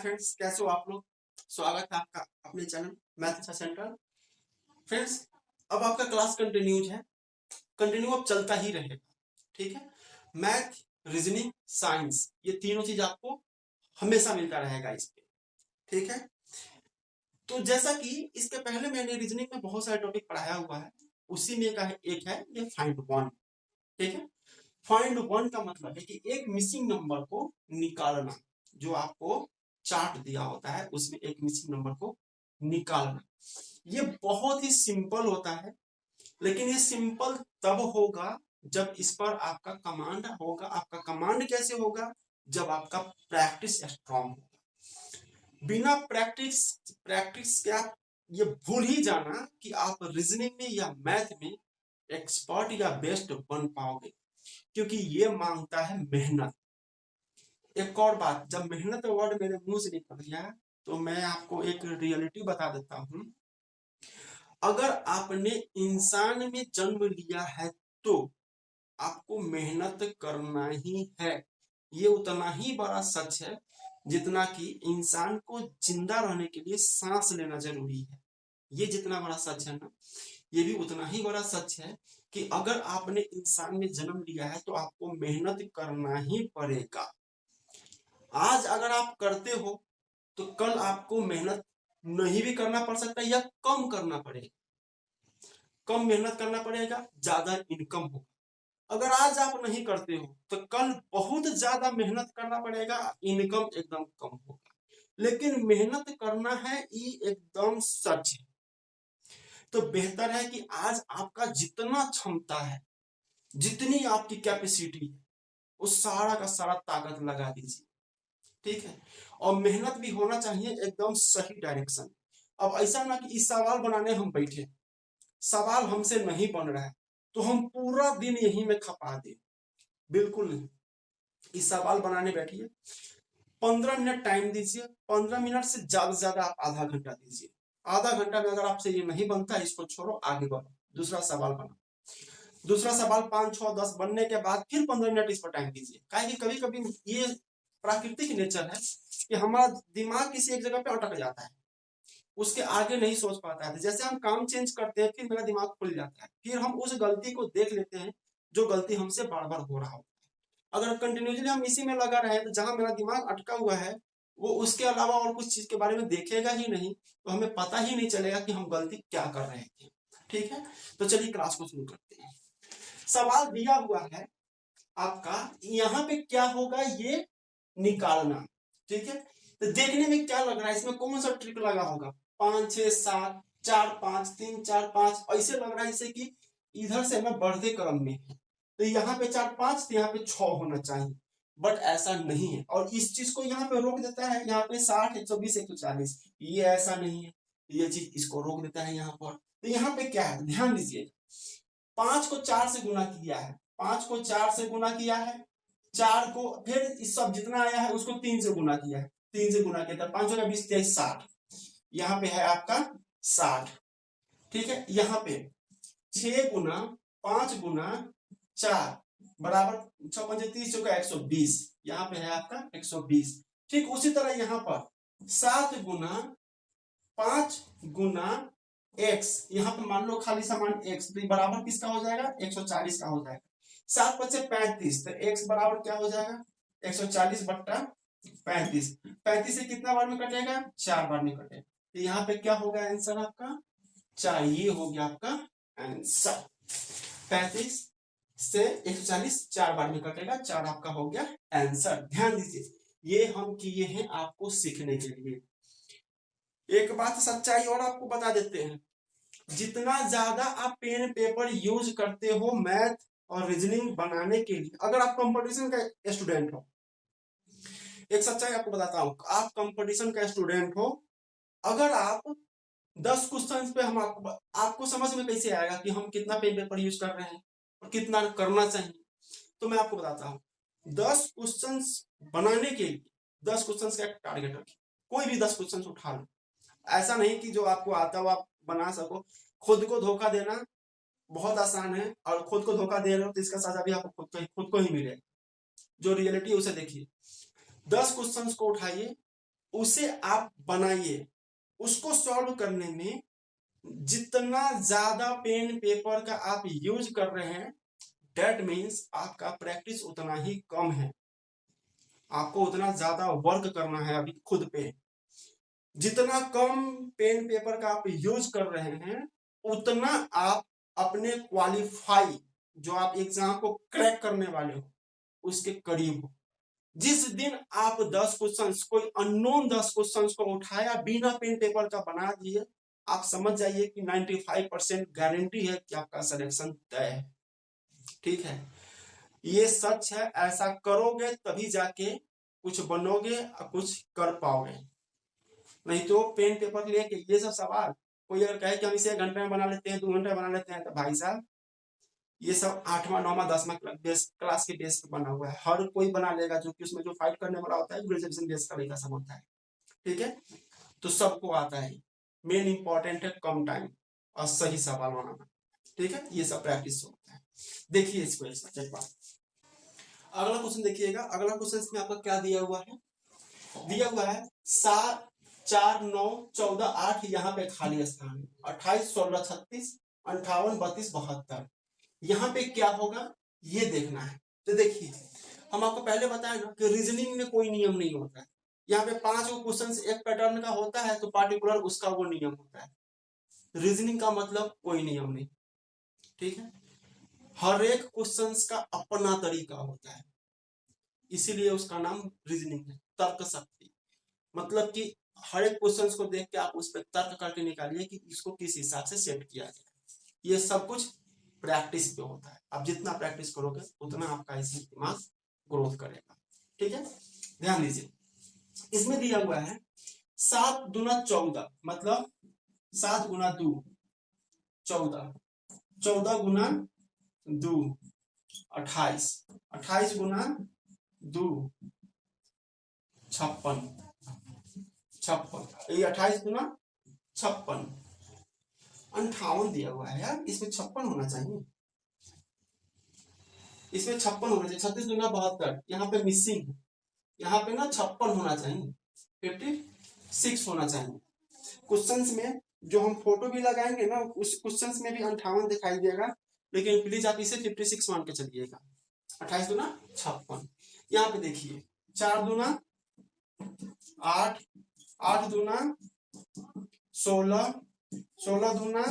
Friends, कैसे हो आप लोग। स्वागत है आपका अपने चैनल मैथ सेंटर। फ्रेंड्स, अब आपका क्लास कंटिन्यू अब चलता ही रहेगा। ठीक है, मैथ, रीजनिंग, साइंस, ये तीनों चीज आपको हमेशा मिलता रहेगा इस पे। ठीक है, तो जैसा कि इसके पहले मैंने रीजनिंग में बहुत सारे टॉपिक पढ़ाया हुआ है, उसी में का एक है ये फाइंड वन। ठीक है, फाइंड वन का मतलब है कि एक मिसिंग नंबर को निकालना। जो आपको चार्ट दिया होता है उसमें एक मिसिंग नंबर को निकालना, ये बहुत ही सिंपल होता है। लेकिन ये सिंपल तब होगा जब इस पर आपका कमांड होगा। आपका कमांड कैसे होगा? जब आपका प्रैक्टिस स्ट्रांग होगा। बिना प्रैक्टिस प्रैक्टिस के आप ये भूल ही जाना कि आप रीजनिंग में या मैथ में एक्सपर्ट या बेस्ट बन पाओगे, क्योंकि ये मांगता है मेहनत। एक और बात, जब मेहनत वर्ड मेरे मुंह से निकल गया तो मैं आपको एक रियलिटी बता देता हूं। अगर आपने इंसान में जन्म लिया है तो आपको मेहनत करना ही है। ये उतना ही बड़ा सच है जितना कि इंसान को जिंदा रहने के लिए सांस लेना जरूरी है। ये जितना बड़ा सच है ना, ये भी उतना ही बड़ा सच है कि अगर आपने इंसान में जन्म लिया है तो आपको मेहनत करना ही पड़ेगा। आज अगर आप करते हो तो कल आपको मेहनत नहीं भी करना पड़ सकता है या कम करना पड़ेगा। कम मेहनत करना पड़ेगा, ज्यादा इनकम होगा। अगर आज आप नहीं करते हो तो कल बहुत ज्यादा मेहनत करना पड़ेगा, इनकम एकदम कम होगा। लेकिन मेहनत करना है, ये एकदम सच है। तो बेहतर है कि आज आपका जितना क्षमता है, जितनी आपकी कैपेसिटी है, उस सारा का सारा ताकत लगा दीजिए। ठीक है, और मेहनत भी होना चाहिए एकदम सही डायरेक्शन। अब ऐसा ना कि इस सवाल बनाने हम बैठे, सवाल हमसे नहीं बन रहा है तो हम पूरा दिन यही में खपा दे, बिल्कुल नहीं। इस सवाल बनाने बैठिए, 15 मिनट टाइम दीजिए। 15 मिनट से ज्यादा आप आधा घंटा दीजिए। आधा घंटा में अगर आपसे ये नहीं बनता, इसको छोड़ो, आगे बढ़ो, दूसरा सवाल बनाओ। दूसरा सवाल 5, 6, 10 बनने के बाद फिर 15 मिनट इस पर टाइम दीजिए। कि कभी कभी ये प्राकृतिक नेचर है कि हमारा दिमाग किसी एक जगह पे अटक जाता है, उसके आगे नहीं सोच पाता है। जैसे हम काम चेंज करते हैं, फिर मेरा दिमाग खुल जाता है, फिर हम उस गलती को देख लेते हैं जो गलती हमसे बार बार हो रहा हो। अगर कंटिन्यूसली हम इसी में लगा रहे तो जहां मेरा दिमाग अटका हुआ है वो उसके अलावा और कुछ चीज के बारे में देखेगा ही नहीं, तो हमें पता ही नहीं चलेगा कि हम गलती क्या कर रहे थे। ठीक है, तो चलिए क्लास को शुरू करते हैं। सवाल दिया हुआ है आपका, यहाँ पे क्या होगा ये निकालना। ठीक है, तो देखने में क्या लग रहा है, इसमें कौन सा ट्रिक लगा होगा? 5, 6, 7, 4, 5, 3, 4, 5, ऐसे लग रहा है जैसे कि इधर से मैं बढ़ते क्रम में है, तो यहाँ पे 4, 5, तो यहाँ पे 6 होना चाहिए, बट ऐसा नहीं है। और इस चीज को यहाँ पे रोक देता है, यहाँ पे 60, 120, 140, ये ऐसा नहीं है, ये चीज इसको रोक देता है यहाँ पर। तो यहाँ पे क्या है, ध्यान दीजिए। 5 को 4 से गुना किया है, 5 को 4 से गुना किया है, 4 को फिर इस सब जितना आया है उसको 3 से गुना किया है, 3 से गुना किया था, 5 का 20, 23, 60। यहाँ पे है आपका 60। ठीक है, यहाँ पे 6 गुना 5 गुना 4 बराबर 6 5 30 चौका 120, यहाँ पे है आपका 120। ठीक उसी तरह यहाँ पर 7 गुना 5 गुना x, यहाँ पे मान लो खाली समान x, तो बराबर किसका हो जाएगा? 140 का हो जाएगा। 7 5 35, तो x बराबर क्या हो जाएगा? 140 बट्टा 35। 35 से कितना बार में कटेगा? 4 बार में कटेगा। तो यहाँ पे क्या होगा आंसर आपका? 4। ये हो गया आपका आंसर। 35 से 140 4 बार में कटेगा, 4 आपका हो गया आंसर। ध्यान दीजिए, ये हम किए हैं आपको सीखने के लिए। एक बात सच्चाई और आपको बता देते हैं, जितना ज्यादा आप पेन पेपर यूज करते हो मैथ और रीजनिंग बनाने के लिए, अगर आप कंपटीशन का स्टूडेंट हो, एक सच्चाई आपको बताता हूं, आप कंपटीशन का स्टूडेंट हो, अगर आप 10 क्वेश्चन पे हम आपको समझ में कैसे आएगा कि हम कितना पेन पेपर यूज कर रहे हैं और कितना करना चाहिए? तो मैं आपको बताता हूँ, 10 क्वेश्चन बनाने के लिए 10 क्वेश्चन का एक टारगेट रखिए। कोई भी 10 क्वेश्चन उठा लो, ऐसा नहीं कि जो आपको आता हो आप बना सको। खुद को धोखा देना बहुत आसान है, और खुद को धोखा दे रहे हो तो इसका सजा भी आपको खुद को ही मिलेगा। जो रियलिटी उसे देखिए। 10 क्वेश्चंस को उठाइए, उसे आप बनाइए। उसको सॉल्व करने में जितना ज्यादा पेन पेपर का आप यूज कर रहे हैं, दैट मीन्स आपका प्रैक्टिस उतना ही कम है। आपको उतना ज्यादा वर्क करना है अभी खुद पे। जितना कम पेन पेपर का आप यूज कर रहे हैं, उतना आप अपने क्वालिफाई, जो आप एग्जाम को क्रैक करने वाले हो, उसके करीब हो। जिस दिन आप 10 क्वेश्चंस, कोई अननोन 10 क्वेश्चंस को उठाया, बिना पेन पेपर का बना दिए, आप समझ जाइए कि 95% गारंटी है कि आपका सिलेक्शन तय है। ठीक है, ये सच है। ऐसा करोगे तभी जाके कुछ बनोगे और कुछ कर पाओगे। नहीं तो पेन पेपर लेके ये सब सवाल, कोई अगर कहे कि हम इसे 1 घंटे में बना लेते हैं, 2 घंटे में बना लेते हैं, तो भाई साहब ये सब 8वां 9वां 10वां क्लास के बेस पे बना हुआ है। हर कोई बना लेगा, जो कि उसमें जो फाइट करने वाला होता है ग्रेजुएशन बेस का लड़का सब होता है। ठीक है, तो सबको आता है। मेन इंपॉर्टेंट है कम टाइम और सही सवाल बनाना। ठीक है, ये सब प्रैक्टिस होता है। देखिए इसको एक बार अगला क्वेश्चन देखिएगा। अगला क्वेश्चन में आपका क्या दिया हुआ है? दिया हुआ है 7 4 9 14 8, यहाँ पे खाली स्थान है। 28 16 36 58 32 72, यहाँ पे क्या होगा ये देखना है। तो देखिए, हम आपको पहले बताया ना कि रीजनिंग में कोई नियम नहीं होता है। यहाँ पे 5 क्वेश्चन एक पैटर्न का होता है, तो पार्टिकुलर उसका वो नियम होता है। रीजनिंग का मतलब कोई नियम नहीं। ठीक है, हर एक क्वेश्चन का अपना तरीका होता है, इसीलिए उसका नाम रीजनिंग है। तर्क शक्ति मतलब कि हर एक क्वेश्चन को देख के आप उस पर तर्क करके निकालिए कि इसको किस हिसाब से सेट किया जाए। ये सब कुछ प्रैक्टिस पे होता है। आप जितना प्रैक्टिस करोगे उतना आपका इसमें दिमाग ग्रोथ करेगा। ठीक है, ध्यान दीजिए। इसमें दिया हुआ है 7 दूना 14, मतलब 7 गुना 2 14, 14 गुना 2 28, 28 गुना 2 56, 56 ये 28 गुना 56, 58 दिया हुआ है यार, इसमें 56 होना चाहिए। इसमें 56 होना चाहिए। 36 दूना 72, यहाँ पे मिसिंग है। यहाँ पे ना 56 होना चाहिए, 56 होना चाहिए। क्वेश्चंस में जो हम फोटो भी लगाएंगे ना, उस क्वेश्चंस में भी 58 दिखाई देगा, लेकिन प्लीज आप इसे 56 मान के चलिएगा। 28 दूना 56। यहाँ पे देखिए 4 दूना 8, 8 दूना 16, 16 दूना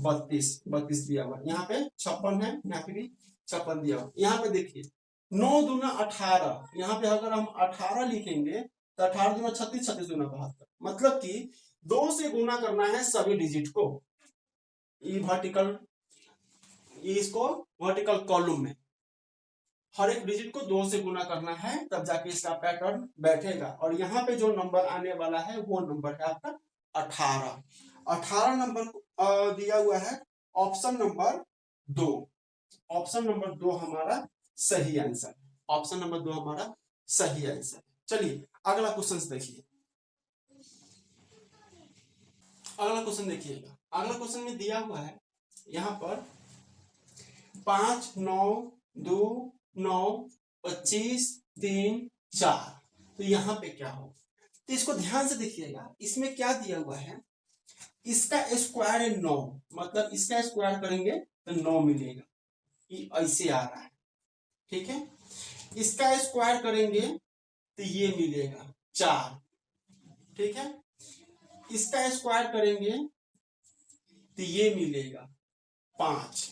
32, 32 दिया हुआ। यहाँ पे 56 है, यहाँ पे भी 56 दिया हुआ। यहाँ पे देखिए 9 दूना 18, यहाँ पे अगर हम 18 लिखेंगे तो 18 दूना 36, 36 दूना 72, मतलब कि 2 से गुना करना है सभी डिजिट को। ये वर्टिकल, इसको वर्टिकल कॉलम में हर एक डिजिट को 2 से गुना करना है, तब जाके इसका पैटर्न बैठेगा। और यहाँ पे जो नंबर आने वाला है वो नंबर है आपका 18। 18 नंबर दिया हुआ है ऑप्शन नंबर 2। ऑप्शन नंबर 2 हमारा सही आंसर। ऑप्शन नंबर 2 हमारा सही आंसर। चलिए अगला क्वेश्चन देखिए। अगला क्वेश्चन देखिएगा। अगला क्वेश्चन में दिया हुआ है यहाँ पर 5 9 2 9 25 3 4, तो यहाँ पे क्या होगा? तो इसको ध्यान से देखिएगा। इसमें क्या दिया हुआ है, इसका स्क्वायर है 9, मतलब इसका स्क्वायर करेंगे तो 9 मिलेगा, ये ऐसे आ रहा है। ठीक है, इसका स्क्वायर करेंगे तो ये मिलेगा 4। ठीक है, इसका स्क्वायर करेंगे तो ये मिलेगा 5।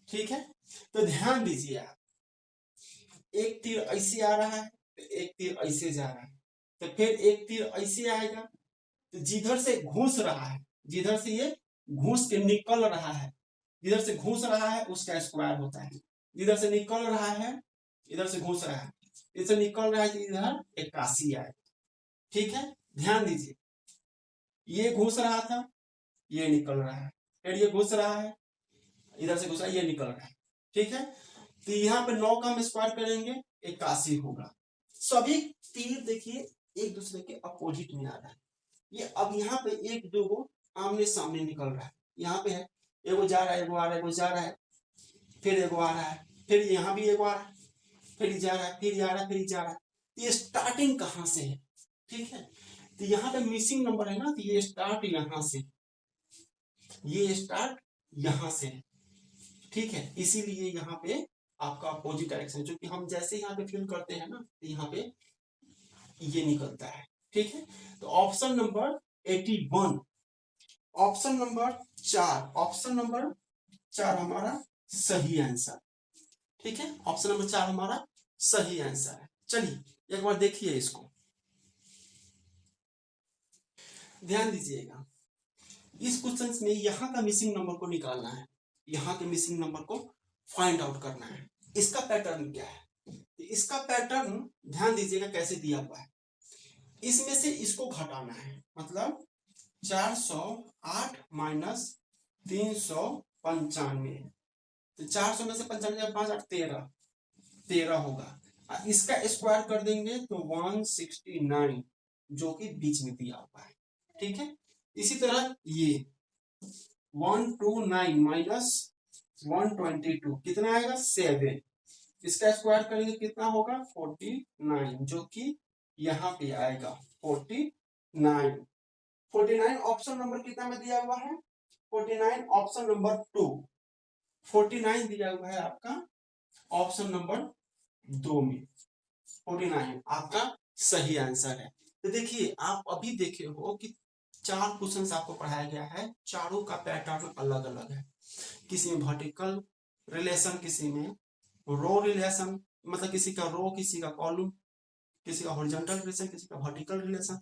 ठीक है, तो ध्यान दीजिए आप, एक तीर ऐसे आ रहा है तो एक तीर ऐसे जा रहा है, तो फिर एक तीर ऐसे आएगा, तो जिधर से घुस रहा है, जिधर से ये घुस के निकल रहा है, जिधर से घुस रहा है उसका स्क्वायर होता है। जिधर से निकल रहा है, इधर से घुस रहा है, इधर से निकल रहा है तो इधर 81 आएगा। ठीक है, ध्यान दीजिए, ये घुस रहा था, ये निकल रहा है, फिर ये घुस रहा है, इधर से घुस रहा है, ये निकल रहा है। ठीक है, तो यहाँ पे 9 का हम स्क्वायर करेंगे 81 होगा। सभी तीर देखिए एक दूसरे के अपोजिट में आ रहा है। ये अब यहाँ पे एक दो को आमने सामने निकल रहा है। यहाँ पे है, एगो जा रहा है, एगो आ रहा है, एगो जा रहा है, फिर एगो आ रहा है, फिर यहाँ भी एगो आ रहा है, फिर जा रहा है, फिर जा रहा है, फिर जा रहा है। ये स्टार्टिंग कहाँ से है? ठीक है। तो यहाँ पे मिसिंग नंबर है ना, तो ये स्टार्ट यहाँ से, ये स्टार्ट यहाँ से, ठीक है। इसीलिए यहाँ पे आपका अपोजिट डायरेक्शन, जो कि हम जैसे यहाँ पे फिल करते हैं ना, तो यहाँ पे ये निकलता है, ठीक है। तो option number 81, option number 4, option number 4 हमारा सही आंसर, ठीक है। ऑप्शन नंबर 4 हमारा सही आंसर है। चलिए एक बार देखिए इसको, ध्यान दीजिएगा। इस क्वेश्चन में यहाँ का मिसिंग नंबर को निकालना है, यहाँ के मिसिंग नंबर को फाइंड आउट करना है। इसका पैटर्न क्या है, इसका पैटर्न ध्यान दीजिएगा कैसे दिया हुआ है। इसमें से इसको घटाना है, मतलब 408 माइनस 395, तो 400 में से 95 5 8 13 होगा। इसका स्क्वायर कर देंगे तो 169, जो कि बीच में दिया हुआ है, ठीक है। इसी तरह ये 129 माइनस 122 कितना आएगा 7, इसका स्क्वायर करेंगे कितना होगा 49, जो कि यहाँ पे आएगा 49। 49 ऑप्शन नंबर कितना में दिया हुआ है, 49 ऑप्शन नंबर 2, 49 दिया हुआ है आपका ऑप्शन नंबर 2 में, 49 आपका सही आंसर है। तो देखिए आप अभी देखे हो कि 4 क्वेश्चंस आपको पढ़ाया गया है, चारों का पैटर्न अलग अलग है। किसी में वर्टिकल रिलेशन, किसी में रो रिलेशन, मतलब किसी का रो, किसी का कॉलम, किसी का हॉरिजॉन्टल रिलेशन, किसी का वर्टिकल रिलेशन,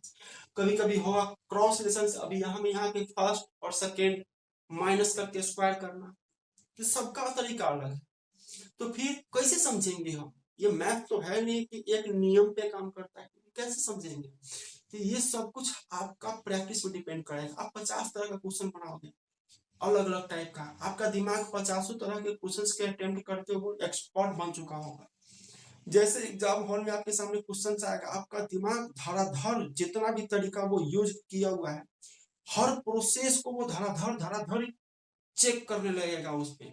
कभी कभी होगा क्रॉस रिलेशन। अभी यहाँ के फर्स्ट और सेकेंड माइनस करके स्क्वायर करना, तो सबका तरीका अलग है। तो फिर कैसे समझेंगे हम, ये मैथ तो है नहीं कि एक नियम पे काम करता है, कैसे समझेंगे। तो ये सब कुछ आपका प्रैक्टिस पे डिपेंड करेगा। आप 50 तरह का क्वेश्चन बनाओगे अलग अलग टाइप का, आपका दिमाग 50 तरह के क्वेश्चंस के अटेम्प्ट करते हुए एक्सपर्ट बन चुका होगा। जैसे एग्जाम हॉल में आपके सामने क्वेश्चन आएगा, आपका दिमाग धड़ाधड़ जितना भी तरीका वो यूज किया हुआ है, हर प्रोसेस को वो धड़ाधड़ धड़ाधड़ चेक करने लगेगा उस पे,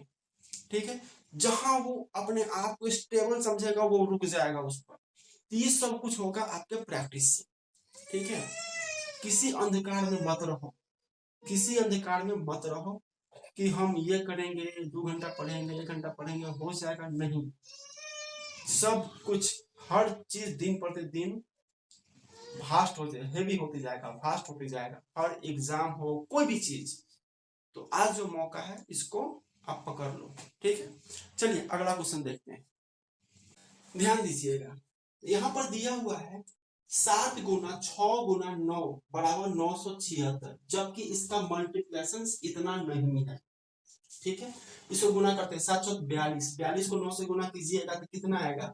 ठीक है। जहां वो अपने आप को स्टेबल समझेगा वो रुक जाएगा उस पर। तो ये सब कुछ होगा आपके प्रैक्टिस से, ठीक है। किसी अंधकार में मत रहो, किसी अंधकार में मत रहो कि हम ये करेंगे, 2 घंटा पढ़ेंगे, 1 घंटा पढ़ेंगे, हो जाएगा, नहीं। सब कुछ हर चीज दिन प्रतिदिन फास्ट होते हेवी होते जाएगा, फास्ट होते जाएगा। हर एग्जाम हो, कोई भी चीज, तो आज जो मौका है इसको आप पकड़ लो, ठीक है। चलिए अगला क्वेश्चन देखते हैं, ध्यान दीजिएगा। यहाँ पर दिया हुआ है 7 गुना 6 गुना 9 बराबर 976, जबकि इसका मल्टीप्लिकेशन इतना नहीं है, ठीक है। इसको गुना करते हैं, 7 42, 42 को 9 से गुना कीजिएगा तो कितना आएगा,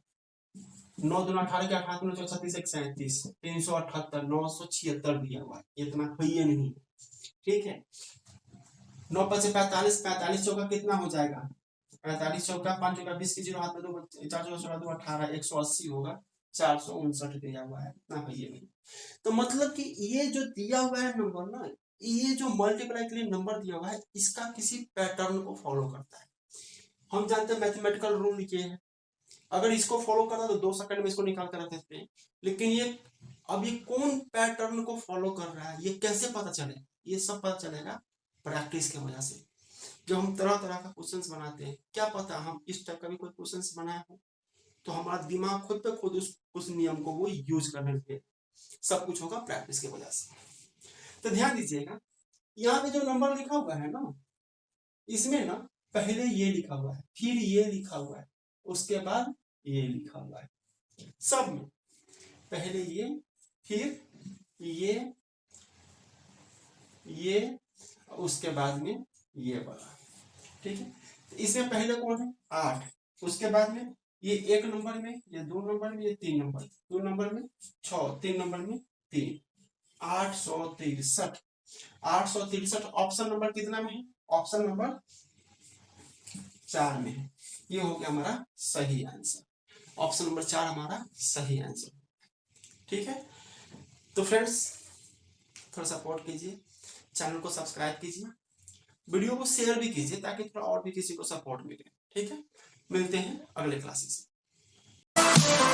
9 दूना 18 के 18 दूना 36 1 37, 378, 976 दिया हुआ है, इतना है ही नहीं, ठीक है। 9 5 45, 45 चौका कितना हो जाएगा, 45 चौका 5 चौका 20 की 0 हाथ में 2, 4 चौका 16 2 18, 180 होगा, 459 दिया हुआ है, इतना है ही नहीं। तो मतलब कि ये जो दिया हुआ है नंबर ना, ये जो मल्टीप्लाई के लिए नंबर दिया हुआ है, इसका किसी पैटर्न को फॉलो करता है। हम जानते हैं मैथमेटिकल रूल ये है, अगर इसको फॉलो करना तो 2 सेकंड में इसको निकाल कर रख देते हैं, लेकिन ये अभी कौन पैटर्न को फॉलो कर रहा है ये कैसे पता चले, ये सब पता चलेगा प्रैक्टिस की वजह से। जब हम तरह तरह का क्वेश्चंस बनाते हैं, क्या पता हम इस टाइप का भी कोई क्वेश्चंस बनाया हो, तो हमारा दिमाग खुद पे खुद उस नियम को वो यूज करने लगे। सब कुछ होगा प्रैक्टिस की वजह से। तो ध्यान दीजिएगा, यहाँ पे जो नंबर लिखा हुआ है ना, इसमें ना पहले ये लिखा हुआ है, फिर ये लिखा हुआ है, उसके बाद ये लिखा हुआ है, सब में पहले ये, फिर ये उसके बाद में ये वाला, ठीक है। तो इसमें पहले कौन है 8, उसके बाद में ये 1 नंबर में, ये 2 नंबर में, ये 3 नंबर, 2 नंबर में 6, 3 नंबर में 3, 863, 863 ऑप्शन नंबर कितना में है, ऑप्शन नंबर 4 में है। ये हो गया हमारा सही आंसर, ऑप्शन नंबर 4 हमारा सही आंसर, ठीक है। तो फ्रेंड्स थोड़ा सपोर्ट कीजिए, चैनल को सब्सक्राइब कीजिए, वीडियो को शेयर भी कीजिए ताकि थोड़ा और भी किसी को सपोर्ट मिले, ठीक है। मिलते हैं अगले क्लासेस में।